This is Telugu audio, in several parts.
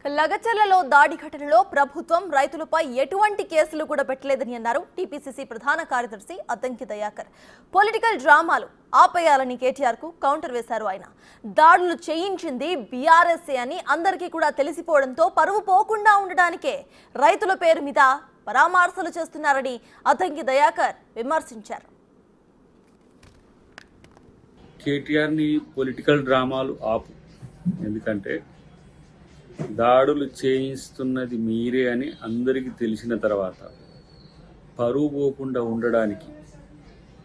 లగచర్లలో దాడి ఘటనలో ప్రభుత్వం రైతులపై ఎటువంటి కేసులు కూడా పెట్టలేదని అన్నారు టీపీసీసీ ప్రధాన కార్యదర్శి అద్దంకి దయాకర్. పొలిటికల్ డ్రామాలు ఆపేయాలని కేటీఆర్ కు కౌంటర్ వేశారు ఆయన. దాడులు చేయించింది బీఆర్ఎస్ఏ అని అందరికీ కూడా తెలిసిపోవడంతో పరువు పోకుండా ఉండడానికే రైతుల పేరు మీద పరామర్శలు చేస్తున్నారని అద్దంకి దయాకర్ విమర్శించారు. కేటీఆర్ని పొలిటికల్ డ్రామాలు ఆపు, ఎందుకంటే దాడులు చేయిస్తున్నది మీరే అని అందరికీ తెలిసిన తర్వాత పరువు పోకుండా ఉండడానికి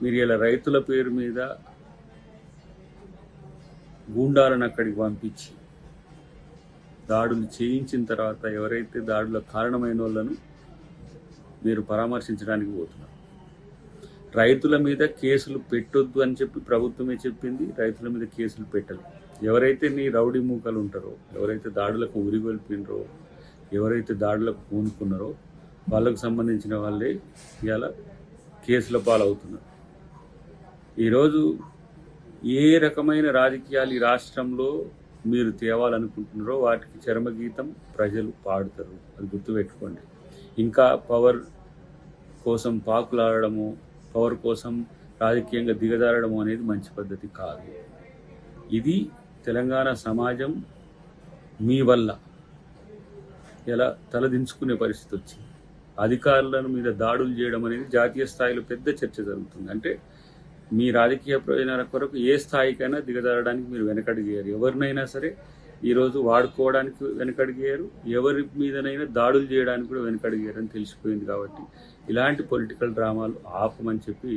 మీరు ఇలా రైతుల పేరు మీద గూండాలను అక్కడికి పంపించి దాడులు చేయించిన తర్వాత ఎవరైతే దాడుల కారణమైన వాళ్ళను మీరు పరామర్శించడానికి పోతున్నారు. రైతుల మీద కేసులు పెట్టొద్దు అని చెప్పి ప్రభుత్వమే చెప్పింది. రైతుల మీద కేసులు పెట్టలేదు. ఎవరైతే నీ రౌడీ మూకలు ఉంటారో, ఎవరైతే దాడులకు ఉరిగొల్పినరో, ఎవరైతే దాడులకు పూనుకున్నారో వాళ్ళకు సంబంధించిన వాళ్ళే ఇలా కేసుల పాలవుతున్నారు. ఈరోజు ఏ రకమైన రాజకీయాలు ఈ రాష్ట్రంలో మీరు తేవాలనుకుంటున్నారో వాటికి చరమగీతం ప్రజలు పాడుతారు, అది గుర్తుపెట్టుకోండి. ఇంకా పవర్ కోసం పాకులాడము, పవర్ కోసం రాజకీయంగా దిగజారడము అనేది మంచి పద్ధతి కాదు. ఇది తెలంగాణ సమాజం మీ వల్ల ఎలా తలదించుకునే పరిస్థితి వచ్చింది. అధికారులను మీద దాడులు చేయడం అనేది జాతీయ స్థాయిలో పెద్ద చర్చ జరుగుతుంది. అంటే మీ రాజకీయ ప్రయోజనాల కొరకు ఏ స్థాయికైనా దిగజారడానికి మీరు వెనకడిగేయారు. ఎవరినైనా సరే ఈరోజు వాడుకోవడానికి వెనకడిగేయారు, ఎవరి మీదనైనా దాడులు చేయడానికి కూడా వెనకడిగేయారు అని తెలిసిపోయింది. కాబట్టి ఇలాంటి పొలిటికల్ డ్రామాలు ఆపమని చెప్పి